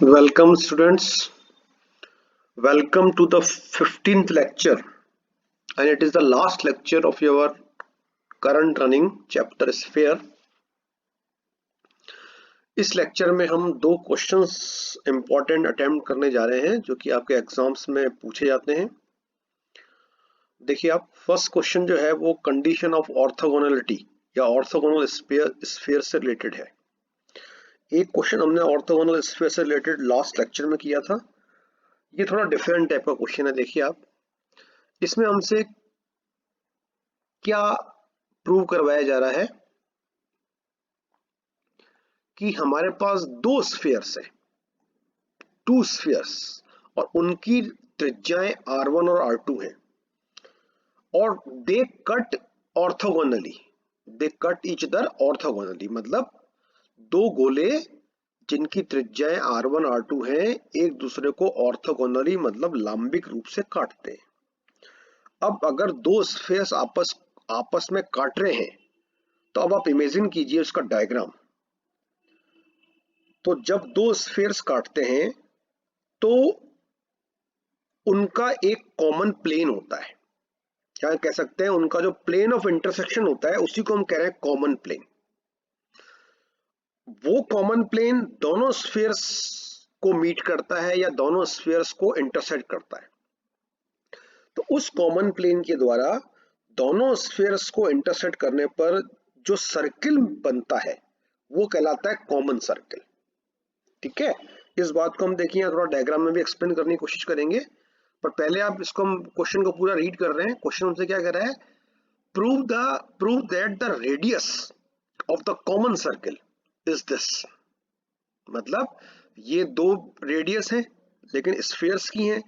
Welcome students, welcome to the 15th lecture and it is the last lecture of your current running chapter sphere. इस lecture में हम दो questions important attempt करने जा रहे हैं जो कि आपके एग्जाम्स में पूछे जाते हैं। देखिए आप फर्स्ट क्वेश्चन जो है वो कंडीशन ऑफ ऑर्थोगोनलिटी या ऑर्थोगोनल स्फीयर से रिलेटेड है। एक क्वेश्चन हमने ऑर्थोगोनल स्फीयर से रिलेटेड लास्ट लेक्चर में किया था। ये थोड़ा डिफरेंट टाइप का क्वेश्चन है। देखिए आप इसमें हमसे क्या प्रूव करवाया जा रहा है कि हमारे पास दो स्फीयर्स हैं, टू स्फीयर्स, और उनकी त्रिज्याएं R1 और R2 हैं और दे कट ऑर्थोगोनली, दे कट ईच अदर ऑर्थोगोनली, मतलब दो गोले जिनकी त्रिज्याएं R1 R2 हैं एक दूसरे को ऑर्थोगोनली मतलब लंबिक रूप से काटते हैं। अब अगर दो स्फीयर्स आपस में काट रहे हैं तो अब आप इमेजिन कीजिए उसका डायग्राम। तो जब दो स्फीयर्स काटते हैं तो उनका एक कॉमन प्लेन होता है, क्या कह सकते हैं, उनका जो प्लेन ऑफ इंटरसेक्शन होता है उसी को हम कह रहे हैं कॉमन प्लेन। वो कॉमन प्लेन दोनों स्फीयर्स को मीट करता है या दोनों स्फीयर्स को इंटरसेक्ट करता है। तो उस कॉमन प्लेन के द्वारा दोनों स्फीयर्स को इंटरसेक्ट करने पर जो सर्किल बनता है वो कहलाता है कॉमन सर्किल। ठीक है, इस बात को हम देखिए थोड़ा डायग्राम में भी एक्सप्लेन करने की कोशिश करेंगे, पर पहले आप इसको हम क्वेश्चन को पूरा रीड कर रहे हैं। क्वेश्चन हमसे क्या कह रहा है, prove that the radius of the common circle is this. मतलब ये दो रेडियस हैं लेकिन स्फीयर्स की हैं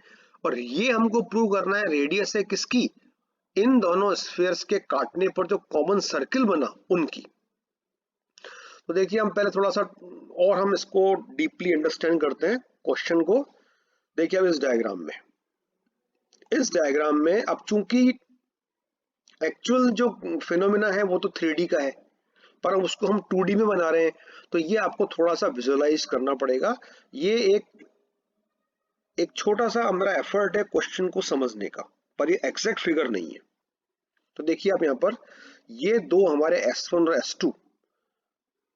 और ये हमको प्रूव करना है रेडियस है किसकी, इन दोनों स्फीयर्स के काटने पर जो कॉमन सर्किल बना उनकी। तो देखिए हम पहले थोड़ा सा और हम इसको डीपली अंडरस्टैंड करते हैं क्वेश्चन को। देखिए अब इस डायग्राम में अब चूंकि एक्चुअल जो फिनोमिना है वो तो 3D का है पर उसको हम 2D में बना रहे हैं, तो ये आपको थोड़ा सा विजुअलाइज करना पड़ेगा। ये एक छोटा सा हमारा एफर्ट है क्वेश्चन को समझने का, पर ये एग्जैक्ट फिगर नहीं है। तो देखिए आप यहाँ पर ये दो हमारे S1 और S2,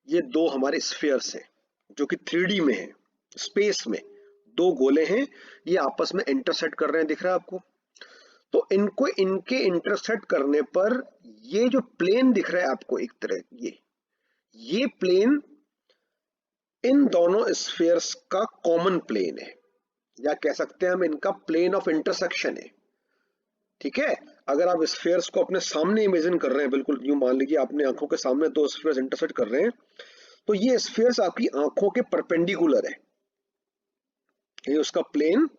ये दो हमारे स्फीयर्स हैं जो कि 3D में है, स्पेस में दो गोले हैं, ये आपस में इंटरसेक्ट कर रहे हैं, दिख रहा है आपको। तो इनको इनके इंटरसेक्ट करने पर ये जो प्लेन दिख रहा है आपको एक तरह, ये प्लेन इन दोनों स्फीयर्स का कॉमन प्लेन है या कह सकते हैं हम इनका प्लेन ऑफ इंटरसेक्शन है। ठीक है, अगर आप स्फीयर्स को अपने सामने इमेजिन कर रहे हैं, बिल्कुल यूं मान लीजिए अपने आंखों के सामने दो स्फीयर्स इंटरसेक्ट कर रहे हैं, तो ये स्फीयर्स आपकी आंखों के परपेंडिकुलर है, ये उसका प्लेन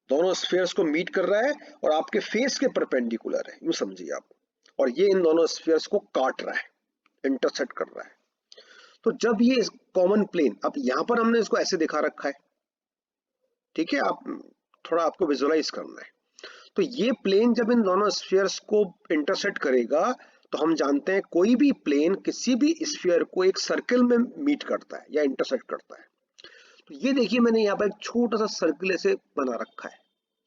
दोनों स्फीयर्स को मीट कर रहा है और आपके फेस के परपेंडिकुलर है, यूं समझिए आप, और ये इन दोनों स्फीयर्स को काट रहा है, इंटरसेक्ट कर रहा है। तो जब ये कॉमन प्लेन, अब यहां पर हमने इसको ऐसे दिखा रखा है, ठीक है, आप थोड़ा आपको विजुअलाइज करना है। तो ये प्लेन जब इन दोनों स्फीयर्स को इंटरसेक्ट करेगा तो हम जानते हैं कोई भी प्लेन किसी भी स्फीयर को एक सर्किल में मीट करता है या इंटरसेक्ट करता है। तो ये देखिए मैंने यहाँ पर एक छोटा सा सर्किल ऐसे बना रखा है,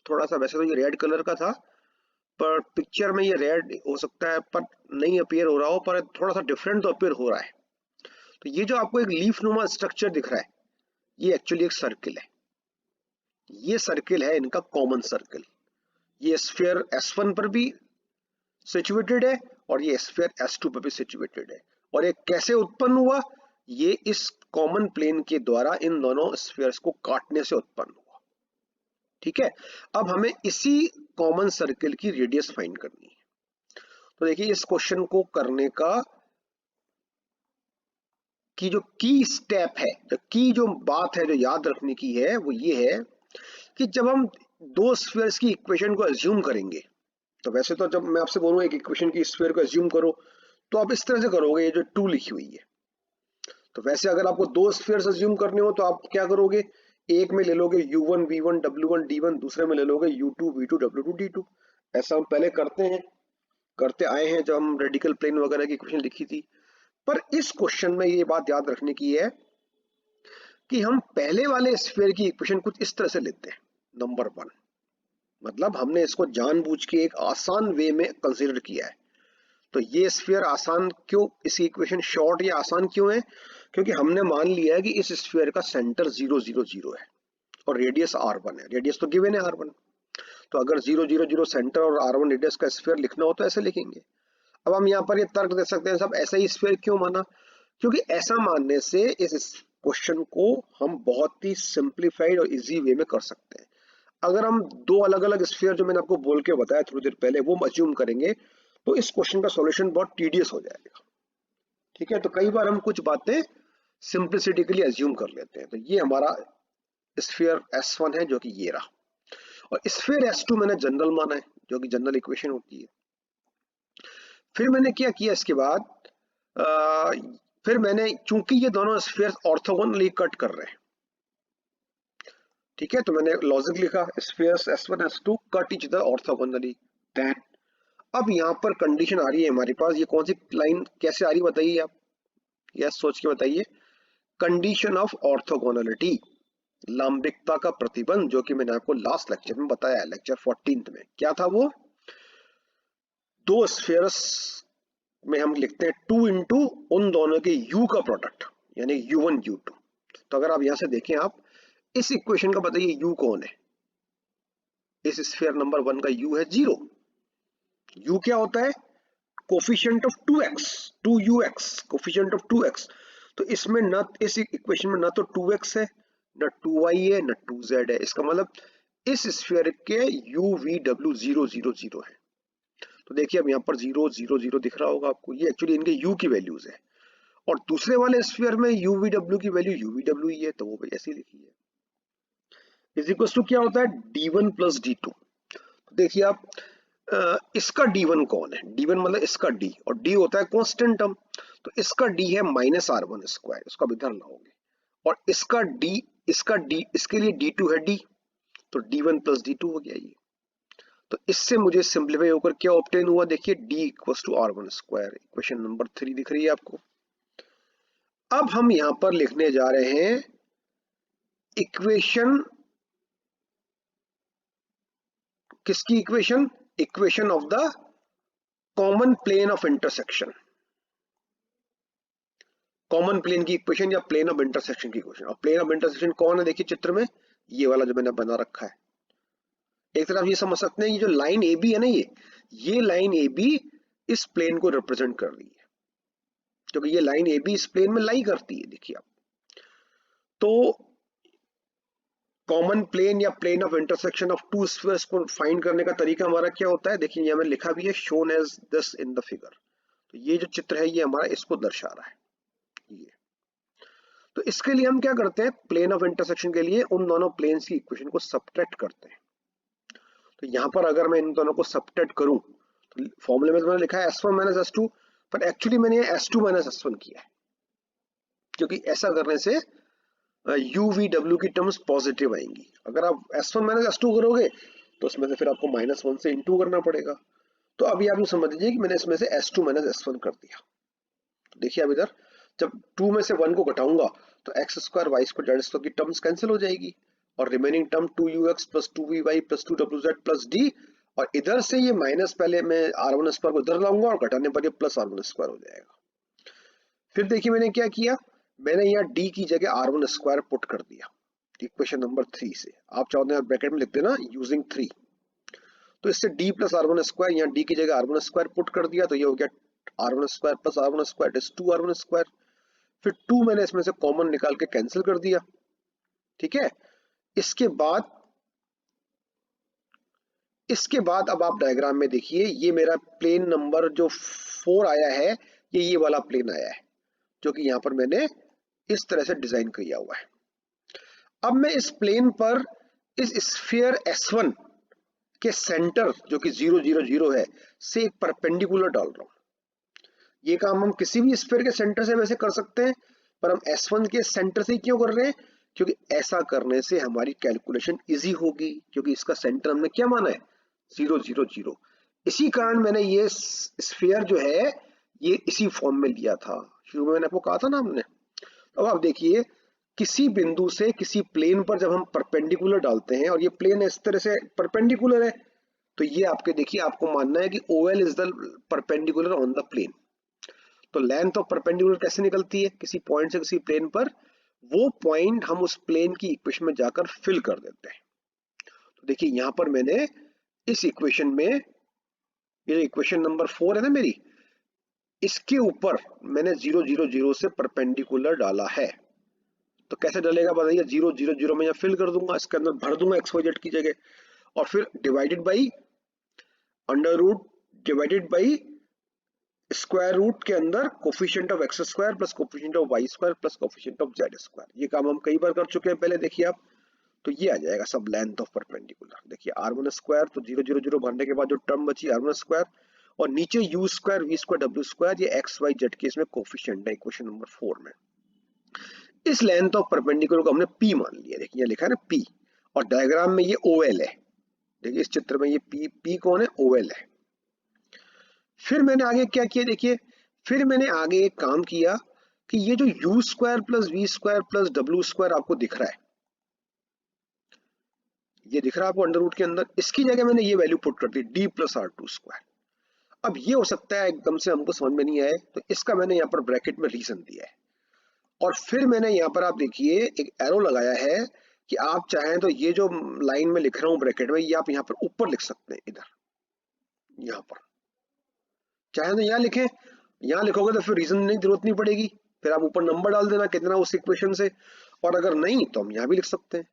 थोड़ा सा, वैसे तो ये रेड कलर का था पर पिक्चर में ये रेड हो सकता है पर नहीं अपीयर हो रहा हो, पर थोड़ा सा डिफरेंट तो अपीयर हो रहा है। तो ये जो आपको एक लीफ नुमा स्ट्रक्चर दिख रहा है ये एक्चुअली एक सर्किल है, ये सर्किल है इनका कॉमन सर्किल। ये स्फीयर S1 पर भी सिचुएटेड है और ये स्फीयर S2 पर भी सिचुएटेड है, और ये कैसे उत्पन्न हुआ, ये इस कॉमन प्लेन के द्वारा इन दोनों स्फीयर्स को काटने से उत्पन्न हुआ। ठीक है, अब हमें इसी कॉमन सर्किल की रेडियस फाइंड करनी है। तो देखिए इस क्वेश्चन को करने का की जो की स्टेप है, जो बात है जो याद रखने की है वो ये है कि जब हम दो स्फीयर्स की इक्वेशन को एज्यूम करेंगे, तो वैसे तो जब मैं आपसे बोलूंगा एक इक्वेशन की स्फीयर को एज्यूम करो तो आप इस तरह से करोगे, ये जो 2 लिखी हुई है। तो वैसे अगर आपको दो स्फीयर्स एज्यूम करने हो तो आप क्या करोगे, एक में ले लोगे U1 V1 W1 D1, दूसरे में ले लोगे U2 V2 W2 D2। ऐसा हम पहले करते आए हैं जब हम रेडिकल प्लेन वगैरह की इक्वेशन लिखी थी। पर इस क्वेश्चन में ये बात याद रखने की है कि हम पहले वाले स्फीयर की इक्वेशन कुछ इस तरह से लेते हैं। नंबर 1, मतलब हमने इसको जानबूझ के एक आसान वे में कंसीडर किया है। तो ये स्फीयर आसान क्यों, इसकी इक्वेशन शॉर्ट या आसान क्यों है? क्योंकि हमने मान लिया है कि इस स्फीयर का सेंटर 0 0 0 है और रेडियस r1 है। रेडियस तो गिवन है r1, तो अगर 0 0 0 सेंटर और r1 रेडियस का स्फीयर लिखना हो तो ऐसे लिखेंगे। अब हम यहाँ पर ये तर्क दे सकते हैं सब ऐसा ही स्फीयर क्यों माना, क्योंकि ऐसा मानने से इस क्वेश्चन को हम बहुत ही सिंप्लीफाइड और इजी वे में कर सकते हैं। अगर हम दो अलग अलग स्फीयर जो मैंने आपको बोल के बताया थोड़ी देर पहले वो अज्यूम करेंगे तो इस क्वेश्चन का सॉल्यूशन बहुत टीडियस हो जाएगा। ठीक है, तो कई बार हम कुछ बातें सिंप्लिसिटी के लिए अज्यूम कर लेते हैं। तो ये हमारा स्फीयर S1 है जो कि ये रहा, और स्फीयर S2 मैंने जनरल माना है जो कि जनरल इक्वेशन होती है। फिर मैंने क्या किया इसके बाद, फिर मैंने, चूंकि ये दोनों स्फीयर ऑर्थोगोनली कट कर रहे हैं, ठीक है, तो मैंने लॉजिक लिखा spheres S1 S2 cut each other orthogonally. Then अब यहाँ पर कंडीशन आ रही है हमारे पास, ये कौन सी लाइन कैसे आ रही बताइए आप, यस सोच के बताइए। कंडीशन ऑफ ऑर्थोगोनलिटी, लंबिकता का प्रतिबंध, जो कि मैंने आपको लास्ट लेक्चर में बताया, लेक्चर 14 में। क्या था वो? दो स्फीयर्स में हम लिखते हैं 2 इंटू उन दोनों के u का प्रोडक्ट, यानी u1 u2। तो अगर आप यहां से देखें, आप इस इक्वेशन का बताइए u कौन है? इस स्फीयर नंबर 1 का u है 0। u क्या होता है? Coefficient of 2x, 2ux, coefficient of 2x। तो इसमें न, इस इक्वेशन में ना तो 2x है, न 2y है, न 2z है। इसका मतलब इस स्फीयर के u v w 0 0 0 है। तो देखिए अब यहाँ पर 0 0 0 दिख रहा होगा आपको, ये एक्चुअली इनके u की वैल्यूज है, और दूसरे वाले स्फीयर में u v w की वैल्यू u v w ही है, तो वो भी ऐसी लिखी है। इज इक्वल टू क्या होता है? d1 plus d2। देखिए आप, इसका d1 कौन है? d1 मतलब इसका d, और d होता है कांस्टेंट टर्म, तो इसका d है -r1 स्क्वायर, इसको आप इधर लाओगे, और इसका d, इसके लिए d2 है d, तो d1 प्लस d2 हो गया ये। तो इससे मुझे सिंप्लीफाई होकर क्या ऑब्टेन हुआ? देखिए d equals to r1 square, equation number 3 दिख रही है आपको। अब हम यहां पर लिखने जा रहे हैं इक्वेशन, किसकी equation? Equation of the common plane of intersection, common plane की इक्वेशन या प्लेन ऑफ इंटरसेक्शन की इक्वेशन। और प्लेन ऑफ इंटरसेक्शन कौन है? देखिए चित्र में ये वाला जो मैंने बना रखा है। एक तरफ ये समझ सकते हैं, ये जो लाइन ए बी है ना, ये लाइन ए बी इस प्लेन को रिप्रेजेंट कर रही है, क्योंकि ये लाइन ए बी इस प्लेन में लाई करती है। देखिए आप, तो कॉमन प्लेन या plane of intersection of two spheres को फाइंड करने का तरीका हमारा क्या होता है? देखिए यहाँ में लिखा भी है, shown as this in the figure. तो ये जो चित्र है ये हमारा इसको दर्शा रहा है ये। तो इसके लिए हम क्या करते हैं? प्लेन ऑफ इंटरसेक्शन के लिए उन दोनों प्लेन्स की इक्वेशन को सब्ट्रैक्ट करते हैं। तो यहाँ पर अगर मैं इन दोनों को सब्ट्रैक्ट करूं, तो फॉर्मूले में तो मैंने लिखा है S1 माइनस S2, पर एक्चुअली मैंने S2 माइनस S1 किया है, क्योंकि ऐसा करने से u v w की टर्म्स पॉजिटिव आएंगी। अगर आप S1 माइनस S2 करोगे तो उसमें से फिर आपको -1 से इंटू करना पड़ेगा। तो अभी आप समझ लीजिए कि मैंने इसमें से S2 माइनस S1 कर दिया। तो देखिए अब इधर जब 2 में से 1 को घटाऊंगा तो x square y square z की टर्म्स कैंसिल हो जाएगी, और remaining term 2ux plus 2vy plus 2wz plus d, और इधर से ये माइनस, पहले मैं r1 स्क्वायर को इधर लाऊंगा और घटाने पर ये प्लस r1 स्क्वायर हो जाएगा। फिर देखिए मैंने क्या किया, मैंने यहाँ d की जगह r1 स्क्वायर पुट कर दिया इक्वेशन नंबर 3 से। आप चाहो तो ब्रैकेट में लिख देना यूजिंग 3। तो इससे d प्लस r1 स्क्वायर, यहाँ d की जगह r1 स्क्वायर पुट कर दिया, तो ये हो गया r1 square plus r1 square is 2r1 square. फिर 2 मैंने इसमें से कॉमन निकाल के कैंसिल कर दिया। ठीक है, इसके बाद अब आप डायग्राम में देखिए, ये मेरा प्लेन नंबर जो 4 आया है, ये वाला प्लेन आया है, जो कि यहाँ पर मैंने इस तरह से डिजाइन किया हुआ है। अब मैं इस प्लेन पर इस स्फीयर S1 के सेंटर जो कि 0 0 0 है से एक परपेंडिकुलर डाल रहा हूं। ये काम हम किसी भी स्फीयर के सेंटर से वैसे कर सकते हैं, पर हम S1 के सेंटर से क्यों कर रहे हैं? क्योंकि ऐसा करने से हमारी कैलकुलेशन इजी होगी, क्योंकि इसका सेंटर हमने क्या माना है? 0 0 0। इसी कारण मैंने ये स्फीयर जो है ये इसी फॉर्म में लिया था। शुरू में मैंने आपको कहा था ना हमने। अब आप देखिए किसी बिंदु से किसी प्लेन पर जब हम परपेंडिकुलर डालते हैं और ये प्लेन इस तरह से परपेंडिकुलर है, तो ये आपके देखिए आपको मानना है कि OL is the perpendicular on the plane. तो लेंथ ऑफ परपेंडिकुलर कैसे निकलती है, किसी पॉइंट से किसी प्लेन पर, वो पॉइंट हम उस प्लेन की इक्वेशन में जाकर फिल कर देते हैं। तो देखिए यहां पर मैंने इस इक्वेशन में, ये इक्वेशन नंबर 4 है ना मेरी, इसके ऊपर मैंने 0 0 0 से परपेंडिकुलर डाला है। तो कैसे डलेगा बताइए, 0 0 0 में फिल कर दूंगा, इसके अंदर भर दूंगा एक्स वाई जेड की जगह, और फिर divided by under root divided by square root के अंदर coefficient of X square plus coefficient of Y square plus coefficient of Z square. ये काम हम कई बार कर चुके हैं पहले, देखिए आप। तो ये आ जाएगा सब लेंथ ऑफ परपेंडिकुलर। देखिए r1 स्क्वायर, तो 0 0 0 भरने के बाद जो टर्म बची r1 स्क्वायर, और नीचे u square v square w square, ये एक्स वाई जेड के इसमें कोफिशिएंट है इक्वेशन नंबर 4 में। इस लेंथ ऑफ परपेंडिकुलर को हमने p मान लिया, देखिए लिखा है ना p, और डायग्राम में ये OL है। देखिए इस चित्र में ये p कौन है, OL है। फिर मैंने आगे क्या किया, देखिए फिर मैंने आगे एक काम किया कि ये जो u square plus v square plus w square आपको दिख रहा है, ये दिख रहा है आपको अंडर रूट के अंदर, इसकी जगह मैंने ये वैल्यू पुट कर दी d प्लस r2 स्क्वायर। अब ये हो सकता है एकदम से हमको समझ में नहीं आए, तो इसका मैंने यहाँ पर ब्रैकेट में रीजन दिया है, और फिर मैंने यहाँ पर आप देखिए एक एरो लगाया है कि आप चाहें तो ये जो लाइन में लिख रहा हूँ ब्रैकेट में, ये आप यहाँ पर ऊपर लिख सकते हैं, इधर यहाँ पर चाहे तो यहाँ लिखें, यहाँ लिखोगे तो फिर रीजन की जरूरत नहीं पड़ेगी, फिर आप ऊपर नंबर डाल देना कितना उस इक्वेशन से, और अगर नहीं तो हम यहाँ भी लिख सकते हैं।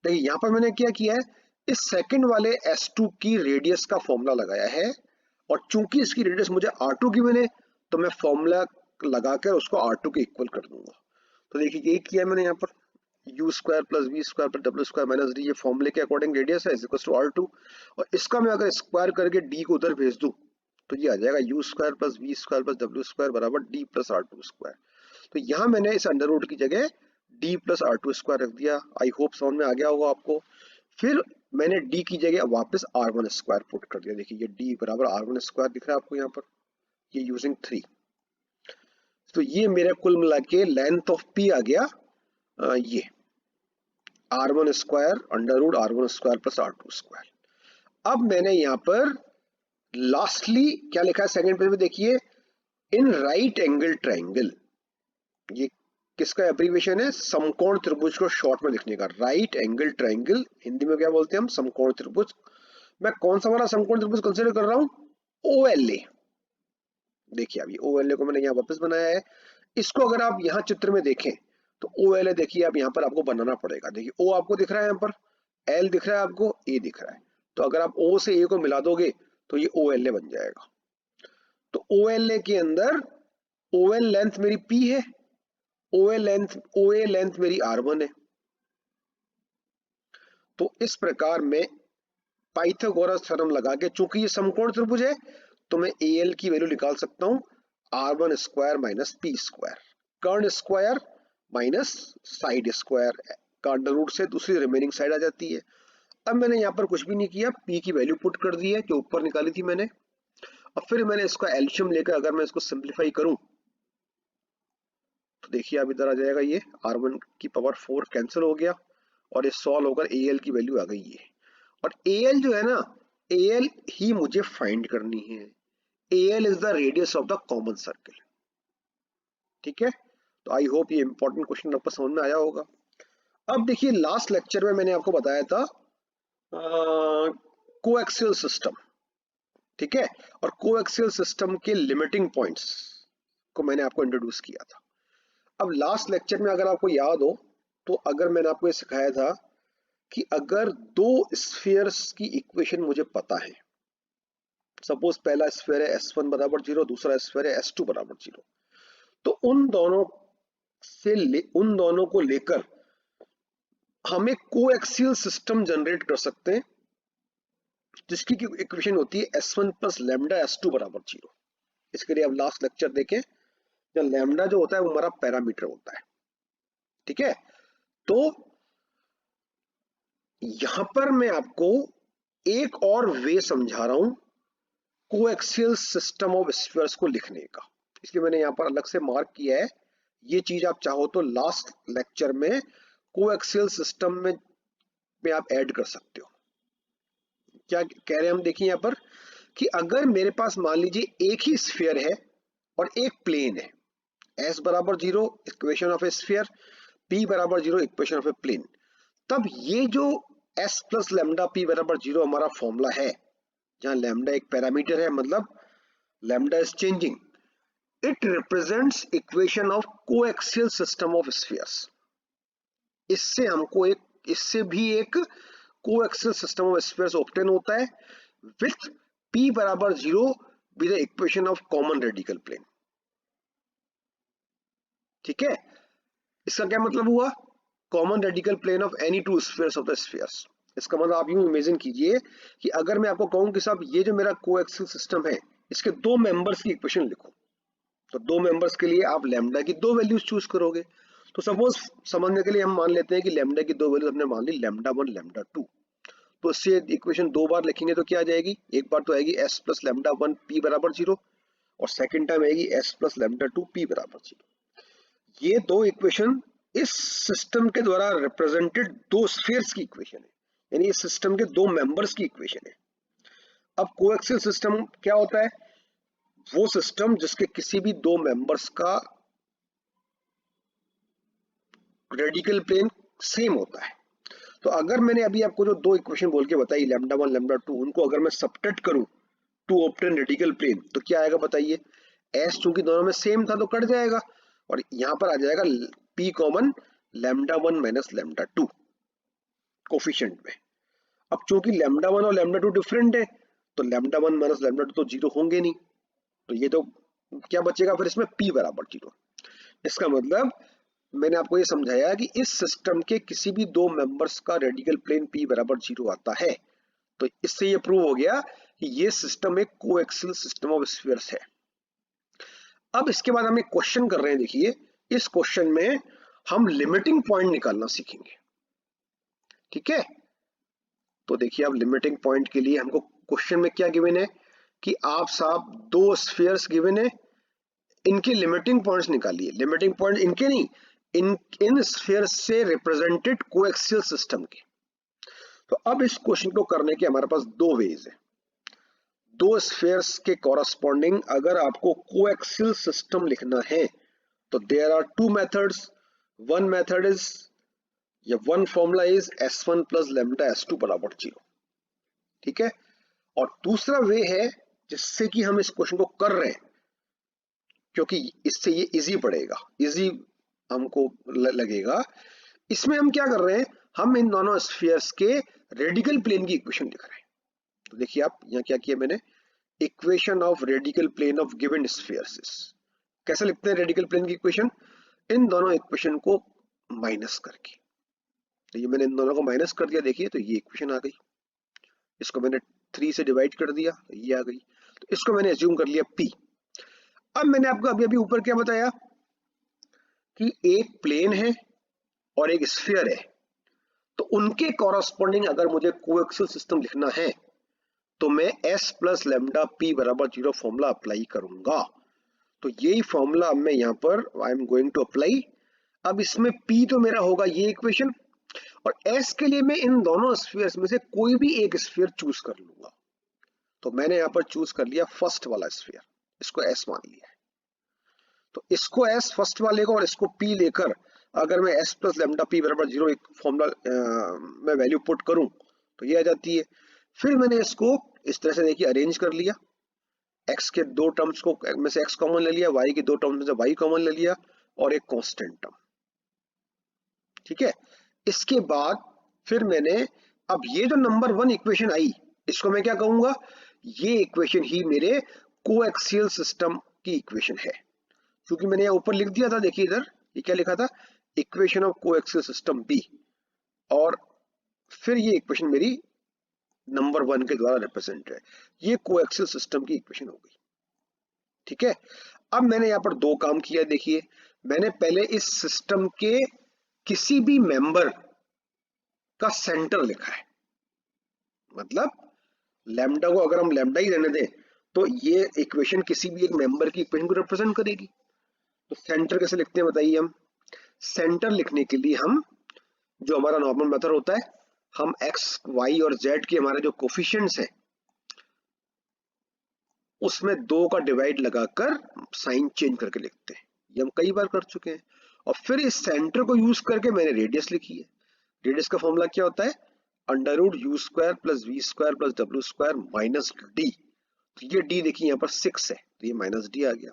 देखिए यहाँ पर मैंने क्या किया है, इस सेकंड वाले S2 की रेडियस का फॉर्मूला लगाया है, और चूंकि इसकी रेडियस मुझे R2 की मिले, तो मैं फॉर्मूला लगाकर उसको R2 के इक्वल कर दूंगा। तो देखिए यही किया मैंने यहाँ पर, u square plus v square plus w square minus d, ये फॉर्मूले के अकॉर्डिंग रेडियस है, इज इक्वल टू R2, और इसका मैं अगर स्क्वायर करके d को उधर भेज दूं, तो ये आ जाएगा u square plus v square plus w square बराबर d प्लस R2 स्क्वायर। तो यहाँ मैंने इस अंडर रूट की जगह d प्लस R2 स्क्वायर रख दिया। आई होप समझ में आ गया होगा आपको। फिर मैंने d की जगह वापस R1 स्क्वायर पुट कर दिया, देखिए ये d बराबर R1 स्क्वायर दिख रहा है आपको यहाँ पर, ये यूजिंग 3। तो ये मेरा कुल मिला के लेंथ ऑफ p आ गया ये R1 square under root R1 square plus R2 square. अब मैंने यहाँ पर लास्टली क्या लिखा है सेकंड पेज में, देखिए इन राइट एंगल ट्राइंगल, ये किसका एब्रीविएशन है, समकोण त्रिभुज को शॉर्ट में लिखने का, राइट एंगल ट्राइंगल, हिंदी में क्या बोलते हैं हम, समकोण त्रिभुज। मैं कौन सा वाला समकोण त्रिभुज कंसीडर कर रहा हूं, OLA। देखिए अब ये OLA को मैंने यहाँ वापस बनाया है। इसको अगर आप यहाँ चित्र में देखें तो OLA देखिए आप यहाँ पर आपको बनाना पड़ेगा। देखिए O आपको दिख रहा है, यहाँ पर L दिख रहा है आपको, A दिख रहा है, तो अगर आप O से A को मिला दोगे तो ये OLA बन जाएगा। तो OLA के अंदर OL लेंथ मेरी P है, OA लेंथ मेरी R1 है। तो इस प्रकार मैं पाइथागोरस थ्योरम लगा के, चूंकि ये समकोण त्रिभुज है, तो मैं AL की वैल्यू निकाल सकता हूं R1 square minus P square, कर्ण स्क्वायर माइनस साइड स्क्वायर का अंडर रूट से दूसरी रिमेनिंग साइड आ जाती है। अब मैंने यहाँ पर कुछ भी नहीं किया, P की वैल्यू पुट कर दी है जो ऊपर निकाली थी मैंने, और फिर मैंने इसका एलशियम लेकर अगर मैं इसको सिंप्लीफाई करूं, तो देखिए अब इधर आ जाएगा, ये R1 की पावर 4 कैंसिल हो गया, और ये सॉल्व होकर AL की वैल्यू आ गई है। और AL जो है ना, AL ही मुझे फाइंड करनी है। AL is the radius of the common circle. ठीक है, तो आई होप ये इंपॉर्टेंट क्वेश्चन आपको समझ में आया होगा। अब देखिए लास्ट लेक्चर में मैंने आपको बताया था कोएक्सियल सिस्टम, ठीक है, और कोएक्सियल सिस्टम के लिमिटिंग पॉइंट्स को मैंने आपको इंट्रोड्यूस किया था। अब लास्ट लेक्चर में अगर आपको याद हो, तो अगर मैंने आपको ये सिखाया था कि अगर दो स्फीयर्स की इक्वेशन मुझे पता है, सपोज पहला स्फीयर है S1 बराबर 0, दूसरा स्फीयर है S2 बराबर 0, तो उन दोनों को लेकर हम एक कोएक्सियल सिस्टम जनरेट कर सकते हैं, जिसकी इक्वेशन होती है S1 प्लस लैम्डा S2 बराबर 0। इसके लिए अब लास्ट लेक्चर देखें, जब लैम्डा जो होता है वो हमारा पैरामीटर होता है। ठीक है, तो यहां पर मैं आपको एक और वे समझा रहा हूं कोएक्सियल सिस्टम ऑफ स्फीयर्स को लिखने का। इसलिए मैंने यहां पर अलग से मार्क किया है ये चीज आप चाहो तो लास्ट लेक्चर में कोएक्सियल सिस्टम में आप ऐड कर सकते हो। क्या कह रहे हैं हम, देखिए यहाँ पर कि अगर मेरे पास मान लीजिए एक ही स्फीयर है और एक प्लेन है, s बराबर 0 equation of A sphere, p बराबर 0 इक्वेशन ऑफ ए प्लेन, तब ये जो s प्लस लैम्डा p बराबर 0 हमारा फॉर्मूला है, जहां लैम्डा एक पैरामीटर है, मतलब lambda is changing, it represents equation of coaxial system of spheres. इससे भी एक coaxial system of spheres obtain होता है विथ p बराबर 0 with the equation of common radical plane. ठीक है, इसका क्या मतलब हुआ, common radical plane of any two spheres of the spheres. इसका मतलब आप यूं इमेजिन कीजिए कि अगर मैं आपको कहूं कि साहब ये जो मेरा कोएक्सियल सिस्टम है, इसके दो मेंबर्स की इक्वेशन लिखो, तो दो मेंबर्स के लिए आप लैम्डा की दो वैल्यूज चूज करोगे। तो सपोज समझने के लिए हम मान लेते हैं कि लैम्डा की दो वैल्यूज हमने मान ली लैम्डा 1 लैम्डा 2, तो इससे इक्वेशन दो बार लिखेंगे तो क्या आ जाएगी, एक बार तो आएगी s प्लस लैम्डा 1 p बराबर 0 और सेकंड टाइम आएगी s प्लस लैम्डा 2 p बराबर 0। ये दो इक्वेशन इस सिस्टम के द्वारा रिप्रेजेंटेड दो स्फीयर्स की इक्वेशन है, यानी इस सिस्टम के दो मेंबर्स की इक्वेशन है। अब कोएक्सियल सिस्टम क्या होता है, वो सिस्टम जिसके किसी भी दो मेंबर्स का रेडिकल प्लेन सेम होता है। तो अगर मैंने अभी आपको जो दो इक्वेशन बोल के बताई लैम्डा 1 लैम्डा 2, उनको अगर मैं सबट्रैक्ट करूं टू ऑब्टेन रेडिकल प्लेन, तो क्या आएगा बताइए, s चूंकि दोनों में सेम था तो कट जाएगा और यहां पर आ जाएगा p common lambda 1 minus lambda 2 coefficient में। अब चूंकि लैम्डा 1 और लैम्डा 2 डिफरेंट है, तो लैम्डा 1 माइनस लैम्डा 2 तो जीरो होंगे नहीं, तो ये तो क्या बचेगा फिर इसमें p बराबर 0। इसका मतलब मैंने आपको ये समझाया कि इस सिस्टम के किसी भी दो मेंबर्स का रेडिकल प्लेन p बराबर 0 आता है, तो इससे ये प्रूव हो गया कि ये सिस्टम एक कोएक्सियल सिस्टम ऑफ स्फीयर्स है। अब इसके बाद हम एक क्वेश्चन कर रहे हैं, देखिए इस क्वेश्चन में हम लिमिटिंग पॉइंट निकालना सीखेंगे। ठीक है, तो देखिए अब लिमिटिंग पॉइंट के लिए हमको क्वेश्चन में क्या गिवन है कि आप साहब दो स्फीयर्स गिवन है, इनके लिमिटिंग पॉइंट्स निकालिए। लिमिटिंग पॉइंट इनके नहीं, इन स्फीयर्स से रिप्रेजेंटेड कोएक्सियल सिस्टम के। तो अब इस क्वेश्चन को करने के हमारे पास दो वेज है। दो स्फीयर्स के कॉरस्पॉन्डिंग अगर आपको कोएक्सियल सिस्टम लिखना है तो there are two methods. One method is या one formula is s1 plus lambda s2 बराबर 0। ठीक है, और दूसरा वे है जिससे कि हम इस क्वेश्चन को कर रहे हैं, क्योंकि इससे ये इजी पड़ेगा, इजी हमको लगेगा। इसमें हम क्या कर रहे हैं, हम इन दोनों स्फीयर्स के रेडिकल प्लेन की इक्वेशन लिख रहे हैं। तो देखिए आप यहाँ क्या किया मैंने, equation of radical plane of given spheres. कैसे लिखते हैं रेडिकल प्लेन की इक्वेशन, इन दोनों इक्वेशन को माइनस करके। तो ये मैंने इन दोनों को माइनस कर दिया, देखिए तो ये इक्वेशन आ गई। इसको मैंने 3 से डिवाइड कर दिया, ये आ गई। तो इसको मैंने एज्यूम कर लिया p। अब मैंने आपको अभी अभी ऊपर क्या बताया कि एक प्लेन है और एक स्फीयर है, तो उनके कॉरस्पॉन्डिंग अगर मुझे कोएक्सियल सिस्टम लिखना है तो मैं s प्लस लैम्डा p बराबर 0 फॉर्मूला अप्लाई करूंगा। तो यही फॉर्मूला मैं यहाँ पर I am going to apply. अब इसमें p तो मेरा होगा ये इक्वेशन, और s के लिए मैं इन दोनों स्फीयर्स में से कोई भी एक स्फीयर चूज कर लूंगा। तो मैंने यहाँ पर चूज कर लिया फर्स्ट वाला स्फीयर, इसको s मान लिया है। तो इसको s फर्स्ट वाले को और इसको p लेकर अगर मैं s प्लस लैम्डा p बराबर 0 एक फॉर्मूला में वैल्यू पुट करूं तो ये आ जाती है। फिर मैंने इसको इस तरह से देखिए अरेंज कर लिया, x के दो टर्म्स को में से x कॉमन ले लिया, y के दो टर्म्स में से y कॉमन ले लिया और एक कांस्टेंट टर्म। ठीक है, इसके बाद फिर मैंने अब ये जो नंबर 1 इक्वेशन आई, इसको मैं क्या कहूंगा, ये इक्वेशन ही मेरे कोएक्सियल सिस्टम की इक्वेशन है। क्योंकि मैंने यहाँ ऊपर लिख दिया था, देखिए इधर ये क्या लिखा था, equation of coaxial system B, और फिर ये इक्वेशन मेरी नंबर 1 के द्वारा रिप्रेजेंट है। ये कोएक्सियल सिस्टम की इक्वेशन हो गई। ठीक है, अब मैंने यहाँ पर दो काम किया, देखिए मैंने पहले इस सिस्टम के किसी भी मेंबर का सेंटर लिखा है। मतलब लैम्डा को अगर हम लैम्डा ही रहने दें तो ये इक्वेशन किसी भी एक मेंबर की इक्वेशन को रिप्रेजेंट करेगी। तो सेंटर कैसे लिखते हैं बताइए हम? सेंटर लिखने के लिए हम, जो हमारा नॉर्मल मेथड होता है, हम एक्स वाई और जेड के हमारे जो कोफिशिएंट्स हैं उसमें 2 का डिवाइड लगाकर साइन चेंज करके लिखते हैं। ये हम कई बार कर चुके हैं। और फिर इस सेंटर को यूज करके मैंने रेडियस लिखी है। रेडियस का फॉर्मूला क्या होता है? Under root U square plus V square plus W square minus D. तो ये डी देखिए यहाँ पर 6 है, तो ये माइनस डी आ गया।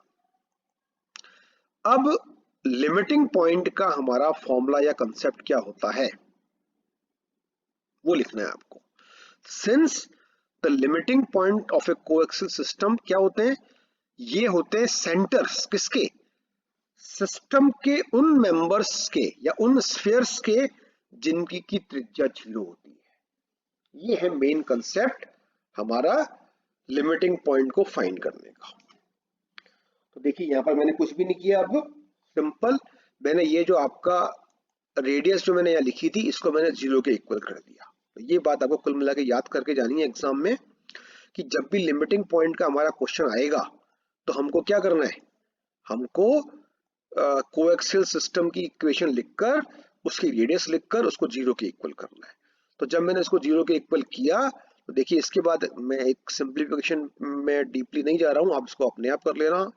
अब लिमिटिंग पॉइंट का हमारा फॉर्मूला या कंसेप्ट क्या होता है वो लिखना है आपको। Since the limiting point of A coaxial system क्या होते हैं? ये होते हैं सेंटर्स किसके? सिस्टम के उन मेंबर्स के या उन स्फीयर्स के जिनकी की त्रिज्या 0 होती है। ये है मेन कंसेप्ट हमारा लिमिटिंग पॉइंट को फाइंड करने का। तो देखिए यहां पर मैंने कुछ भी नहीं किया, अब सिंपल मैंने ये जो आपका रेडियस जो मैंने यहाँ लिखी थी इसको मैंने 0 के इक्वल कर दिया। तो ये बात आपको कुल मिला के याद करके जानी है एग्जाम में कि जब भी लिमिटिंग पॉइंट का हमारा क्वेश्चन आएगा तो हमको क्या करना है? हमको कोएक्सियल सिस्टम की इक्वेशन लिखकर उसकी रेडियस लिखकर उसको 0 के इक्वल करना है। तो जब मैंने इसको 0 के इक्वल किया तो देखिए इसके बाद मैं एक सिंप्लीफिकेशन में डीपली नहीं जा रहा हूं, आप इसको अपने आप कर लेना।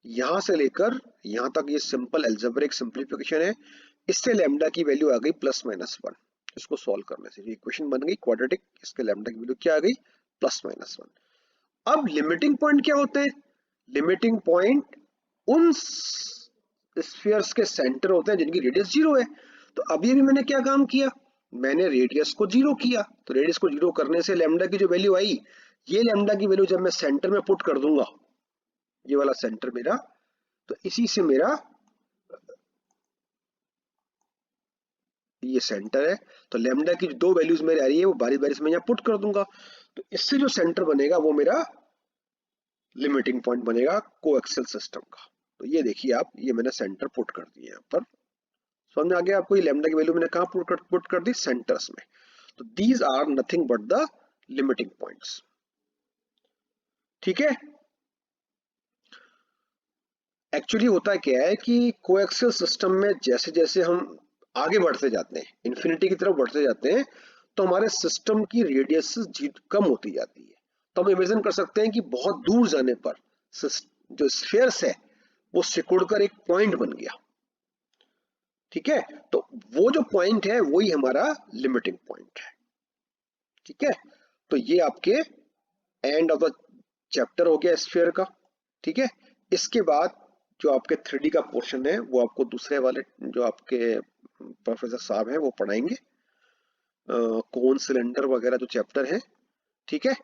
यहां से लेकर यहां तक ये सिंपल एल्जेब्रिक सिंप्लीफिकेशन है। इससे लैम्डा की वैल्यू आ गई +-1। इसको सॉल्व करने से इक्वेशन बन गई क्वाड्रेटिक। इसके लैम्डा की वैल्यू क्या आ गई? +-1। अब लिमिटिंग पॉइंट क्या होते हैं? लिमिटिंग पॉइंट उन स्फीयर्स के सेंटर होते हैं जिनकी रेडियस 0 है। तो अभी भी मैंने क्या काम किया? मैंने रेडियस को 0 किया। तो रेडियस को 0 करने से लैम्डा की जो वैल्यू आई, ये लैम्डा की वैल्यू जब मैं सेंटर में पुट कर दूंगा, ये वाला सेंटर मेरा, तो इसी से मेरा ये सेंटर है। तो लैम्डा की जो 2 वैल्यूज मेरे आ रही है वो बारी बारी से मैं यहाँ पुट कर दूंगा। तो इससे जो सेंटर बनेगा वो मेरा लिमिटिंग पॉइंट बनेगा कोएक्सियल सिस्टम का। तो ये देखिए आप, ये मैंने सेंटर पुट कर दिए यहाँ पर। समझ में आ गया आपको? ये लैम्डा की वैल्यू मैंने कहाँ पुट कर दी? सेंटर्स में। तो these are nothing but the limiting points. ठीक है। एक्चुअली होता क्या है कि कोएक्सियल सिस्टम में जैसे जैसे हम आगे बढ़ते जाते हैं, इन्फिनिटी की तरफ बढ़ते जाते हैं, तो हमारे सिस्टम की रेडियस कम होती जाती है। तो हम इमेजिन कर सकते हैं कि बहुत दूर जाने पर जो स्फीयर्स है वो सिकुड़कर एक पॉइंट बन गया। ठीक है। तो वो जो पॉइंट है वही हमारा लिमिटिंग पॉइंट है। ठीक है। तो ये आपके एंड ऑफ द चैप्टर हो गया स्फीयर का। ठीक है। इसके बाद जो आपके 3D का पोर्शन है वो आपको दूसरे वाले जो आपके प्रोफेसर साहब हैं वो पढ़ाएंगे, कोन सिलेंडर वगैरह जो चैप्टर है। ठीक है।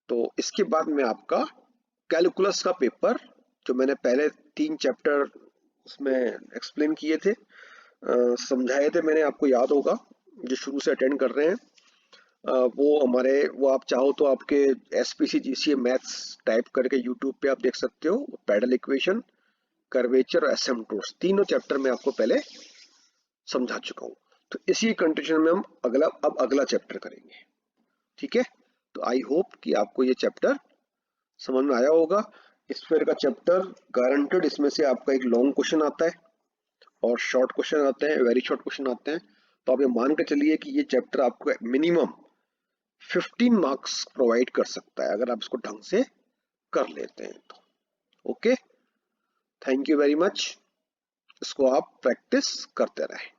तो इसके बाद में आपका कैलकुलस का पेपर, जो मैंने पहले 3 चैप्टर उसमें एक्सप्लेन किए थे, समझाए थे मैंने, आपको याद होगा जो शुरू से अटेंड कर रहे हैं। वो आप चाहो तो आपके SPC GCA मैथ्स टाइप करके यूट्यूब पे आप देख सकते हो। पैडल इक्वेशन, कर्वेचर और एसिम्पटोट्स, तीनों चैप्टर में आपको पहले समझा चुका हूँ। तो इसी कंडीशन में हम अगला चैप्टर करेंगे। ठीक है। तो आई होप कि आपको ये चैप्टर समझ में आया होगा। स्फीयर का चैप्टर गारंटेड इसमें से आपका एक लॉन्ग क्वेश्चन आता है और शॉर्ट क्वेश्चन आते हैं, वेरी शॉर्ट क्वेश्चन आते हैं। तो आप ये मान के चलिए कि ये चैप्टर आपको मिनिमम 15 मार्क्स प्रोवाइड कर सकता है अगर आप इसको ढंग से कर लेते हैं तो। Okay, thank you very much. इसको आप प्रैक्टिस करते रहें।